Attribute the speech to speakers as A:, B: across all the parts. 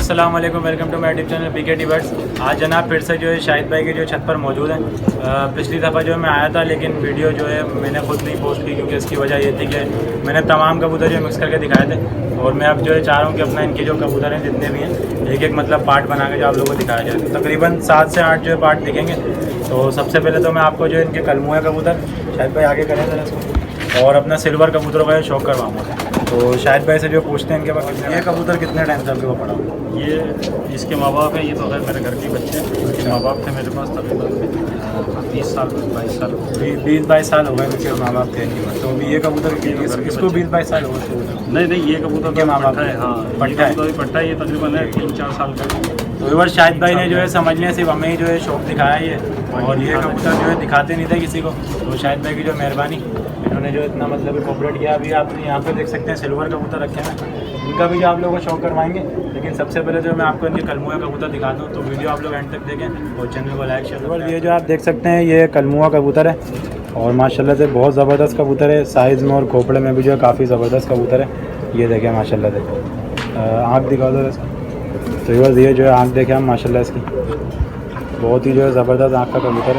A: अस्सलाम वालेकुम, welcome to my YouTube channel PK birds. आज जनाब फिर से जो है शाहिद भाई के जो छत पर मौजूद हैं। पिछली दफ़ा जो मैं आया था लेकिन वीडियो जो है मैंने खुद नहीं पोस्ट की क्योंकि इसकी वजह ये थी कि मैंने तमाम कबूतर जो मिक्स करके दिखाए थे और मैं अब जो है चाह रहा हूँ कि अपना इनके जो कबूतर हैं जितने भी हैं एक एक मतलब पार्ट बना के जो आप लोगों को दिखाया जाए। तो तकरीबन 7 से 8 जो है पार्ट दिखेंगे। तो सबसे पहले तो मैं आपको जो है इनके कलमुआ कबूतर शाहिद भाई आगे करें ज़रा इसको और अपना सिल्वर कबूतरों का शौक करवाऊँगा। तो शाहिद भाई से जो पूछते हैं इनके पास ये कबूतर कितने टाइम से आपके को पड़ा?
B: ये इसके माँ बाप है, ये तो है मेरे घर के बच्चे हैं। इसके माँ बाप थे मेरे पास तकरीबन 20 साल 22 साल
A: 20-22 साल हो गए इनके माँ बाप थे इनकी। तो अभी ये कबूतर इसको 20-22 साल हो गए?
B: नहीं, ये कबूतर
A: के माँ बाप
B: है। हाँ,
A: पट्टा है।
B: पट्टा है, ये तकरीबन है 3-4 साल का।
A: तो एक बार शाहिद भाई ने जो है समझने सिर्फ हमें ही जो है शौक दिखाया ये, और ये कबूतर जो है दिखाते नहीं थे किसी को। तो शाहिद भाई की जो मेहरबानी, इन्होंने जो इतना मतलब कोऑपरेट किया। अभी आप यहाँ पे देख सकते हैं सिल्वर कबूतर रखे हैं, इनका भी जो आप लोगों को शौक करवाएंगे। लेकिन सबसे पहले जो मैं आपको इनके कलमुआ कबूतर दिखाता हूँ। तो वीडियो आप लोग एंड तक देखें और चैनल को लाइक शेयर। ये जो आप देख सकते हैं ये कलमुआ कबूतर है और माशाल्लाह से बहुत ज़बरदस्त कबूतर है। साइज़ में और खोपड़े में भी जो है काफ़ी ज़बरदस्त कबूतर है। ये देखें माशाल्लाह से, आँख दिखा दो इसका। तो ये जो है आँख देखें हम माशाल्लाह इसकी, बहुत ही जो है ज़बरदस्त आँख का कबूतर है।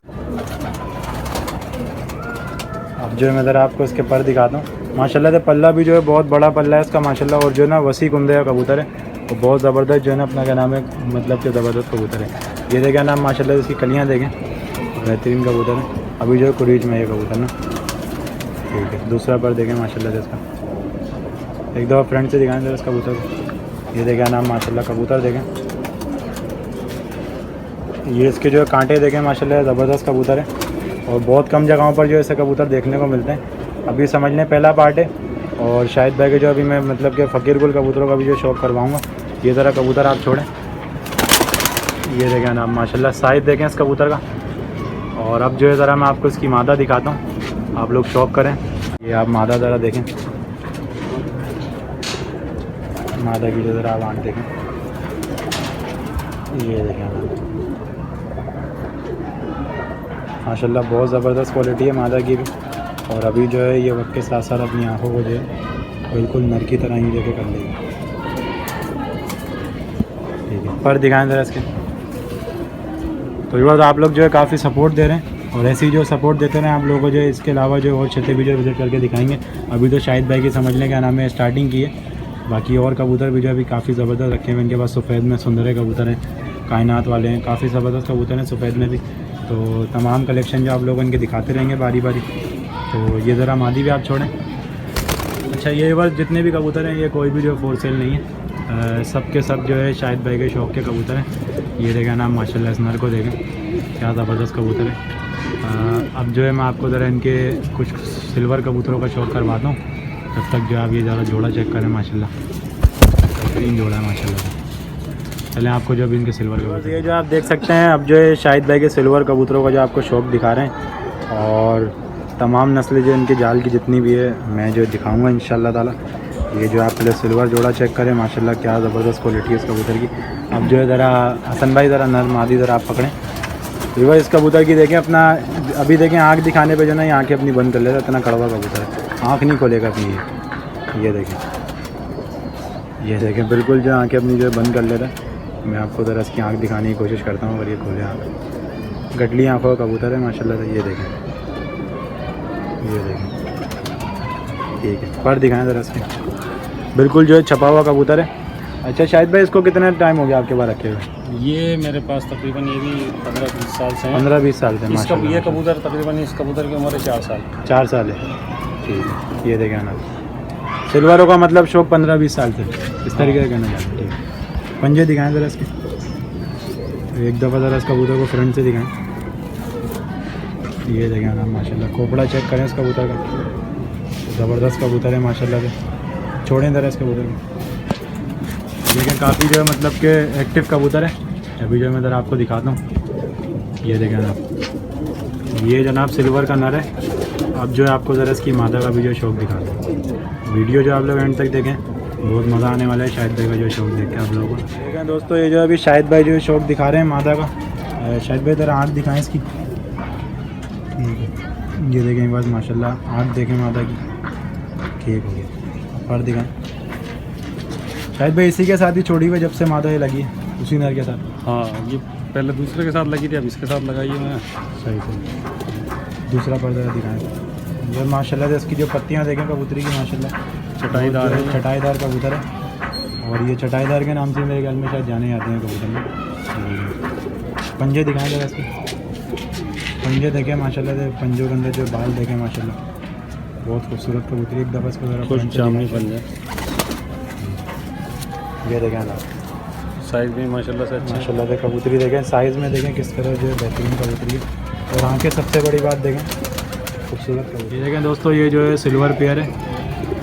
A: अब जो है मैं ज़रा आपको इसके पर दिखाता हूँ। माशाल्लाह से पल्ला भी जो है बहुत बड़ा पल्ला है इसका माशाल्लाह, और जो है ना वसी कुंदे का कबूतर है और बहुत ज़बरदस्त जो है ना अपना क्या नाम है मतलब कि ज़बरदस्त कबूतर है। ये देखें नाम माशाल्लाह इसकी कलियाँ देखें, बेहतरीन कबूतर है। अभी जो है कुरीज में ये कबूतर ना, ठीक है। दूसरा पर देखें माशाल्लाह से इसका, एक दफ़ा फ्रंट से दिखाएं जरा इस कबूतर को। ये देखें नाम माशाल्लाह कबूतर देखें, ये इसके जो है कांटे देखें माशाल्लाह ज़बरदस्त कबूतर है और बहुत कम जगहों पर जो ऐसे कबूतर देखने को मिलते हैं। अभी समझ लें पहला पार्ट है। और शाहिद भाई के जो अभी मैं मतलब कि फ़कीर गुल कबूतरों का भी जो शौक़ करवाऊँगा। ये ज़रा कबूतर आप छोड़ें, ये देखें नाम माशाल्लाह साइज़ देखें इस कबूतर का। और अब जो है ज़रा मैं आपको इसकी मादा दिखाता हूँ, आप लोग शौक़ करें। ये आप मादा ज़रा देखें, मादा की जो ज़रा आप आँख देखें, ये देखें माशाल्लाह बहुत ज़बरदस्त क्वालिटी है मादा की भी। और अभी जो है ये वक्त के साथ साथ अपनी आँखों को जो है बिल्कुल नर की तरह ही लेके कर लेगी। ठीक है, पर दिखाएं ज़रा इसके। तो ये बात आप लोग जो है काफ़ी सपोर्ट दे रहे हैं और ऐसे ही जो सपोर्ट देते रहें आप लोगों को जो है। इसके अलावा जो और छतें भी जो विज़िट करके दिखाएंगे। अभी तो शाहिद भाई की समझने क्या नाम है स्टार्टिंग की है, बाकी और कबूतर भी जो अभी काफ़ी ज़बरदस्त रखे हुए इनके पास। सफ़ेद में सुंदर कबूतर हैं, कायनात वाले हैं, काफ़ी ज़बरदस्त कबूतर हैं सफ़ेद में भी। तो तमाम कलेक्शन जो आप लोग इनके दिखाते रहेंगे बारी बारी। तो ये ज़रा मादी भी आप छोड़ें। अच्छा, ये बस जितने भी कबूतर हैं ये कोई भी जो फॉर सेल नहीं है, सब के सब जो है शाहिद भाई के शौक़ के कबूतर हैं। ये देखें नाम माशाल्लाह इस नर को देखें, क्या ज़बरदस्त कबूतर है। अब जो है मैं आपको ज़रा इनके कुछ सिल्वर कबूतरों का शौक़ करवाता हूँ। तब तक जो आप ये ज़रा जोड़ा चेक करें, माशाल्लाह बेहतरीन जोड़ा है माशाल्लाह। चलें आपको जो अभी इनके सिल्वर कबूतर ये जो आप देख सकते हैं, अब जो है शाहिद भाई के सिल्वर कबूतरों का जो आपको शौक़ दिखा रहे हैं। और तमाम नस्लें जो इनके जाल की जितनी भी है मैं जो दिखाऊंगा इंशाल्लाह ताला। ये जो आप पहले सिल्वर जोड़ा चेक करें, माशाल्लाह क्या ज़बरदस्त क्वालिटी है इस कबूतर की। अब जो है ज़रा हसन भाई ज़रा नर मादी ज़रा आप पकड़ें। रिवर इस कबूतर की देखें अपना, अभी देखें आँख दिखाने पे जो ना ये आँखें अपनी बंद कर लेता, इतना कड़वा कबूतर है, आँख नहीं खोलेगा अपनी। ये देखें बिल्कुल जो आँखें अपनी जो है बंद कर लेता है। मैं आपको ज़रा इसकी आँख दिखाने की कोशिश करता हूँ अगर ये खोले आँख। गटली आँखों का कबूतर है माशाल्लाह से। ये देखें ठीक है, पर दिखाएं ज़रा इसके, बिल्कुल जो है छपा हुआ कबूतर है। अच्छा शाहिद भाई इसको कितना टाइम हो गया आपके पास रखे हुए?
B: ये मेरे पास तकरीबन ये भी 15-20 साल से
A: 15-20 साल से माशाल्लाह।
B: ये कबूतर तकरीबन इस कबूतर की उम्र है 4 साल।
A: 4 साल है, ठीक है। ये देखें ना सिल्वरों का मतलब शौक 15-20 साल से इस तरीके से कहना चाहते हैं। ठीक है, पंजे दिखाएं ज़रा इसके, एक दफ़ा ज़रा इस कबूतर को फ्रंट से दिखाएं। ये देखें ना माशाल्लाह, खोपड़ा चेक करें इस कबूतर का, ज़बरदस्त कबूतर है माशाल्लाह से। छोड़ें ज़रा इस कबूतर को, लेकिन काफ़ी जो है मतलब कि एक्टिव कबूतर है। अभी जो मैं ज़रा आपको दिखाता हूँ। ये देखें जनाब, ये जनाब सिल्वर का नर है। अब जो है आपको ज़रा इसकी मादा का भी जो शौक़ दिखाता हूँ। वीडियो जो आप लोग एंड तक देखें, बहुत मज़ा आने वाला है शाहिद भाई का जो शौक़ देख के आप लोगों को। देखें दोस्तों, ये जो अभी शाहिद भाई जो शौक़ दिखा रहे हैं मादा का। शाहिद भाई ज़रा आँख दिखाएँ इसकी, ठीक है। ये देखें बस माशाल्लाह आँख देखें मादा की, ठीक हो गया। पर दिखाएँ, शायद भाई इसी के साथ ही छोड़ी हुई जब से मादा ये लगी है, उसी नर के साथ।
B: हाँ, ये पहले दूसरे के साथ लगी थी, अब इसके साथ लगाई है मैं।
A: सही सही। दूसरा पर्दा दिखाएं। ये माशाल्लाह से इसकी जो पत्तियाँ देखें कबूतरी की माशाल्लाह
B: चटाईदार है।
A: चटाईदार कबूतर है और ये चटाईदार के नाम से मेरे ख्याल में शायद जाने जाते हैं कबूतर में। पंजे दिखाएं जरा इसके। पंजे देखें माशाल्लाह से, पंजों के अंदर जो बाल देखें माशाल्लाह बहुत खूबसूरत कबूतरी। एक दफ़ा इसको ज़रा
B: कुछ
A: फ्रंट से
B: जामनी
A: दिखाएं।
B: पंजा,
A: ये देखें ना
B: साइज़ भी माशाल्लाह से अच्छा है।
A: माशाल्लाह से कबूतरी देखें, साइज़ में देखें किस तरह जो है बेहतरीन कबूतरी है। और आँखें सबसे बड़ी बात देखें, खूबसूरत कबूतरी। ये देखें दोस्तों, ये जो है सिल्वर पेयर है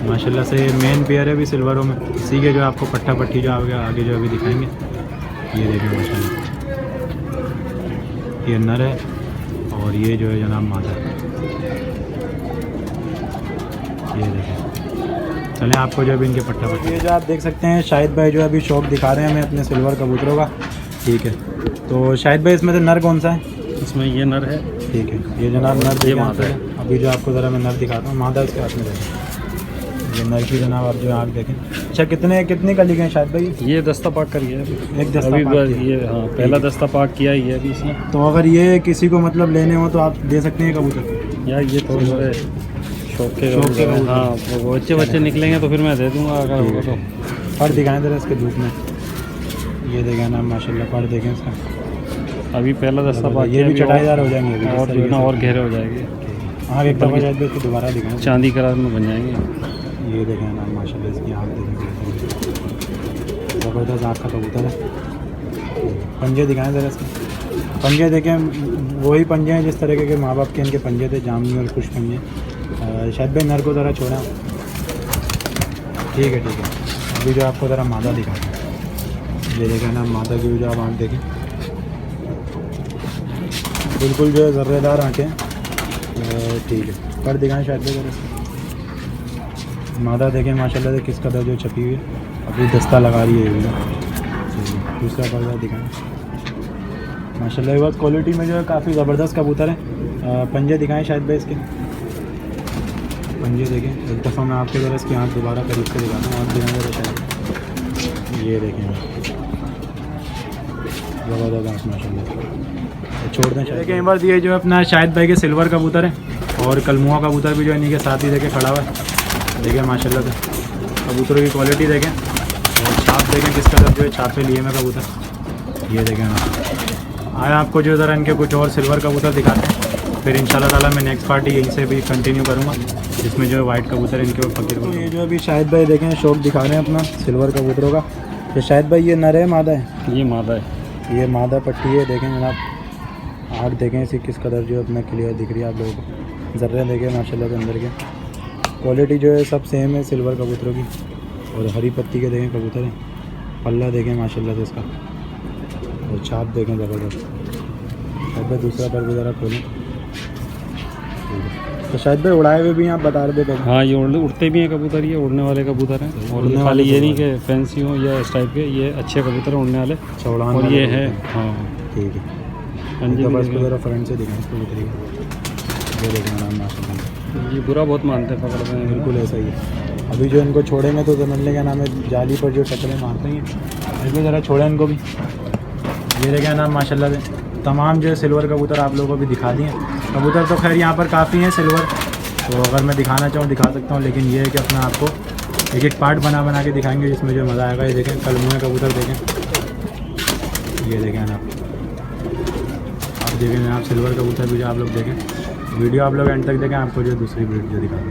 A: माशाल्लाह से, मेन पेयर है भी सिल्वरों में। इसी के जो आपको पट्टा पट्टी जो आगे जो अभी दिखाएंगे, ये देखें माशाल्लाह ये नर है और ये जो है जनाब मादा है। ये देखें, चलें आपको जो अभी इनके पट्टा पट्टी, ये जो आप देख सकते हैं शाहिद भाई जो अभी शौक दिखा रहे हैं हमें अपने सिल्वर कबूतरों का। ठीक है, तो शाहिद भाई इसमें से नर कौन सा है?
B: इसमें ये नर है।
A: ठीक है, ये जनाब नर,
B: ये मादा है।
A: अभी जो आपको ज़रा मैं नर दिखाता हूँ, मादा इसके हाथ में देखें। ये नर की जनाब आप जो आँख देखें। अच्छा, कितनी कली गए शायद भाई?
B: ये दस्ता पाक कर गया है
A: एक दस्ता
B: अभी
A: पाक
B: बस
A: किया।
B: ये, हाँ पहला दस्ता पाक किया ही है अभी इसने।
A: तो अगर ये किसी को मतलब लेने हो तो आप दे सकते हैं कबूतर?
B: यार ये तो मेरे शौक के
A: शौक के
B: कबूतर हैं। हाँ, वो बच्चे निकलेंगे तो फिर मैं दे दूँगा अगर होगा तो।
A: पर दिखाएं ज़रा इसके धूप में। ये देखें ना माशाल्लाह, पर देखें इसका।
B: अभी पहला दस्ता पाक
A: ये
B: किया,
A: भी
B: अभी
A: चटाईदार हो जाएंगे अभी
B: और जो है ना और गहरे हो जाएंगे।
A: हाँ, एक दफ़ा शायद इसको दोबारा दिखाएं।
B: चांदी कलर में बन जाएंगे।
A: ये देखें ना माशाल्लाह इसकी आँख देखें, ज़बरदस्त आँख का कबूतर है। पंजे दिखाएं ज़रा इसके। पंजे देखें, वही पंजे हैं जिस तरीके के माँ बाप के इनके पंजे थे, जामनी और खुश पंजे। शायद भाई नर को ज़रा छोड़ा। ठीक है ठीक है, अभी जो आपको ज़रा मादा दिखाते हैं। ये देखें ना मादा की भी जो आप आँख देखें, बिल्कुल जो है ज़र्रेदार आँखें। ठीक है, पर दिखाएं शायद भाई ज़रा। मादा देखें माशाल्लाह से किस कदर जो छपी हुई है, अभी दस्ता लगा रही है ये भी। दूसरा पर्दा दिखाएं। माशाल्लाह ये बात क्वालिटी में जो है काफ़ी ज़बरदस्त कबूतर है। पंजे दिखाएं शायद भाई इसके। पंजे देखें एक दफ़ा मैं आपके ज़रा इसकी आँख दोबारा करीब से दिखाता हूँ। आँख दिखाएँ ज़रा शायद। ये देखें ज़बरदस्त आँख माशाल्लाह। छोड़ दें शायद। एक बार ये जो है अपना शाहिद भाई के सिल्वर कबूतर है और कलमुआ कबूतर भी जो है इन्हीं के साथ ही देखें खड़ा हुआ है। देखें माशाल्लाह से कबूतरों की क्वालिटी देखें और छाप देखें किस कदर जो है छापे लिए मैं कबूतर। ये देखें ना, आया आपको जो ज़रा इनके कुछ और सिल्वर कबूतर दिखाते हैं, फिर इंशाल्लाह ताला मैं नेक्स्ट पार्टी यहीं से भी कंटिन्यू करूँगा जिसमें जो है वाइट कबूतर इनके ऊपर फकीर। तो ये जो अभी शाहिद भाई देखें शौक दिखा रहे हैं अपना सिल्वर कबूतरों का। ये शाहिद भाई ये नर है मादा है?
B: ये मादा है।
A: ये मादा पट्टी है। देखें जनाब आँख देखें इसी किस कदर जो अपना क्लियर दिख रही है आप लोगों को। ज़र्रे देखें माशाल्लाह के अंदर के। क्वालिटी जो है सब सेम है सिल्वर कबूतरों की। और हरी पत्ती के देखें कबूतर हैं। पल्ला देखें माशाल्लाह से इसका और छाप देखें ज़बरदस्त। शायद भाई दूसरा पर भी ज़रा खोलें। तो शायद भाई उड़ाए हुए भी आप बता रहे थे।
B: हाँ, ये उड़ते भी हैं कबूतर, ये उड़ने वाले कबूतर हैं। और
A: उड़ने
B: खाली
A: वाले
B: ये नहीं कि फैंसी हो या इस टाइप के, ये अच्छे कबूतर हैं उड़ने वाले।
A: चौड़ान
B: और
A: वाले
B: ये है।
A: कबूतर।
B: हाँ
A: ठीक है,
B: पंजे भी
A: बस
B: देखें।
A: ज़रा फ्रंट से दिखाएं कबूतरी का। ये देखें नाम माशाल्लाह
B: ये बुरा बहुत मानते हैं पकड़ते हैं।
A: बिल्कुल ऐसा ही है। अभी जो इनको छोड़ेंगे तो समझने का नाम है जाली पर जो टकरे मारते हैं, इसमें ज़रा छोड़ें इनको भी। ये देखें नाम माशाल्लाह से तमाम जो है सिल्वर कबूतर आप लोगों को भी दिखा दिए। कबूतर तो खैर यहाँ पर काफ़ी हैं सिल्वर, तो अगर मैं दिखाना चाहूँ दिखा सकता हूँ, लेकिन ये है कि अपना आपको एक एक पार्ट बना के दिखाएंगे जिसमें जो मज़ा आएगा। ये देखें कलमुए कबूतर देखें, ये देखें आप देखें आप सिल्वर कबूतर भी जो आप लोग देखें। वीडियो आप लोग एंड तक देखें, आपको जो दूसरी वीडियो दिखा दें।